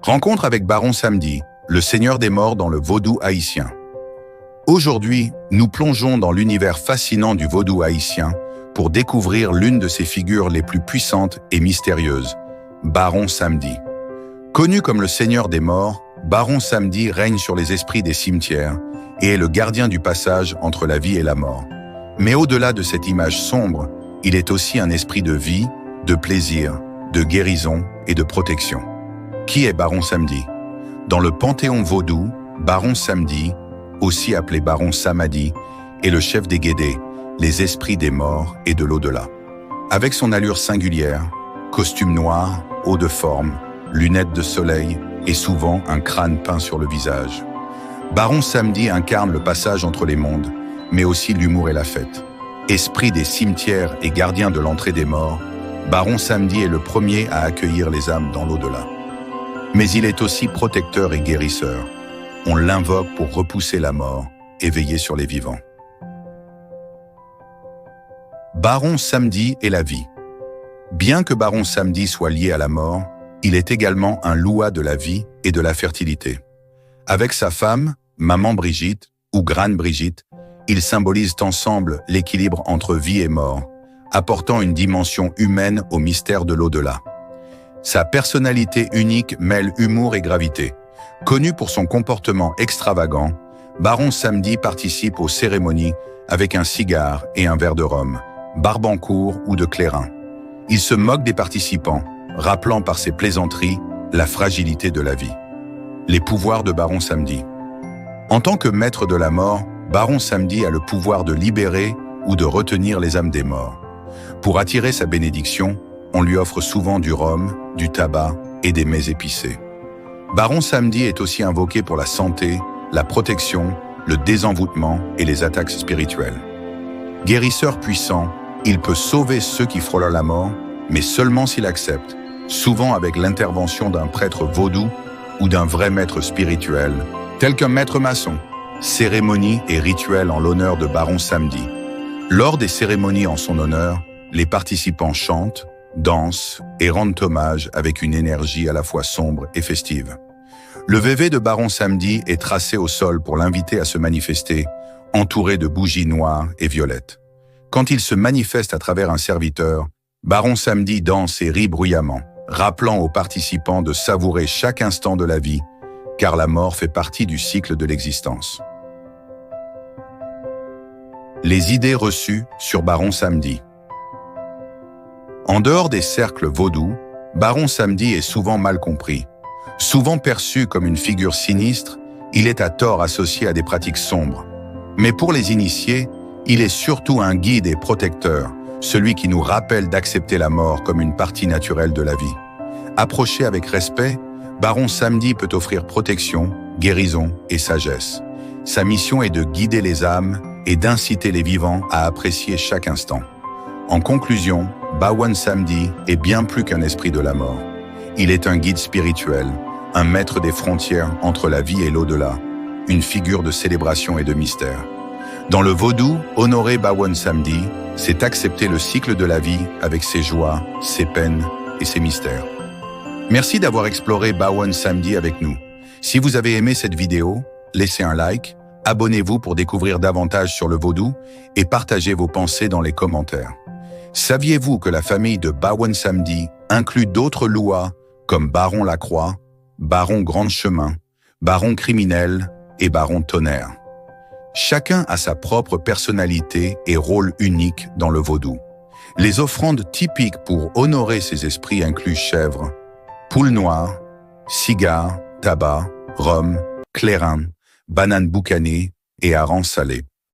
Rencontre avec Baron Samedi, le seigneur des morts dans le vaudou haïtien. Aujourd'hui, nous plongeons dans l'univers fascinant du vaudou haïtien pour découvrir l'une de ses figures les plus puissantes et mystérieuses, Baron Samedi. Connu comme le seigneur des morts, Baron Samedi règne sur les esprits des cimetières et est le gardien du passage entre la vie et la mort. Mais au-delà de cette image sombre, il est aussi un esprit de vie, de plaisir, de guérison et de protection. Qui est Baron Samedi? Dans le panthéon vaudou, Baron Samedi, aussi appelé Baron Samadi, est le chef des Guédés, les esprits des morts et de l'au-delà. Avec son allure singulière, costume noir, haut de forme, lunettes de soleil et souvent un crâne peint sur le visage. Baron Samedi incarne le passage entre les mondes, mais aussi l'humour et la fête. Esprit des cimetières et gardien de l'entrée des morts, Baron Samedi est le premier à accueillir les âmes dans l'au-delà. Mais il est aussi protecteur et guérisseur. On l'invoque pour repousser la mort et veiller sur les vivants. Baron Samedi et la vie. Bien que Baron Samedi soit lié à la mort, il est également un loua de la vie et de la fertilité. Avec sa femme, Maman Brigitte ou Grande Brigitte, ils symbolisent ensemble l'équilibre entre vie et mort, apportant une dimension humaine au mystère de l'au-delà. Sa personnalité unique mêle humour et gravité. Connu pour son comportement extravagant, Baron Samedi participe aux cérémonies avec un cigare et un verre de rhum, barbancourt ou de clairin. Il se moque des participants, rappelant par ses plaisanteries la fragilité de la vie. Les pouvoirs de Baron Samedi. En tant que maître de la mort, Baron Samedi a le pouvoir de libérer ou de retenir les âmes des morts. Pour attirer sa bénédiction, on lui offre souvent du rhum, du tabac et des mets épicés. Baron Samedi est aussi invoqué pour la santé, la protection, le désenvoûtement et les attaques spirituelles. Guérisseur puissant, il peut sauver ceux qui frôlent la mort, mais seulement s'il accepte, souvent avec l'intervention d'un prêtre vaudou ou d'un vrai maître spirituel, tel qu'un maître maçon. Cérémonies et rituels en l'honneur de Baron Samedi. Lors des cérémonies en son honneur, les participants chantent, dansent et rendent hommage avec une énergie à la fois sombre et festive. Le vévé de Baron Samedi est tracé au sol pour l'inviter à se manifester, entouré de bougies noires et violettes. Quand il se manifeste à travers un serviteur, Baron Samedi danse et rit bruyamment, rappelant aux participants de savourer chaque instant de la vie, car la mort fait partie du cycle de l'existence. Les idées reçues sur Baron Samedi. En dehors des cercles vaudous, Baron Samedi est souvent mal compris. Souvent perçu comme une figure sinistre, il est à tort associé à des pratiques sombres. Mais pour les initiés, il est surtout un guide et protecteur, celui qui nous rappelle d'accepter la mort comme une partie naturelle de la vie. Approché avec respect, Baron Samedi peut offrir protection, guérison et sagesse. Sa mission est de guider les âmes et d'inciter les vivants à apprécier chaque instant. En conclusion, Baron Samedi est bien plus qu'un esprit de la mort. Il est un guide spirituel, un maître des frontières entre la vie et l'au-delà, une figure de célébration et de mystère. Dans le vaudou, honorer Baron Samedi, c'est accepter le cycle de la vie avec ses joies, ses peines et ses mystères. Merci d'avoir exploré Baron Samedi avec nous. Si vous avez aimé cette vidéo, laissez un like, abonnez-vous pour découvrir davantage sur le vaudou et partagez vos pensées dans les commentaires. Saviez-vous que la famille de Baron Samedi inclut d'autres louas comme Baron Lacroix, Baron Grand Chemin, Baron Criminel et Baron Tonnerre? Chacun a sa propre personnalité et rôle unique dans le vaudou. Les offrandes typiques pour honorer ces esprits incluent chèvre, poule noire, cigare, tabac, rhum, clairin, banane boucanée et hareng salé.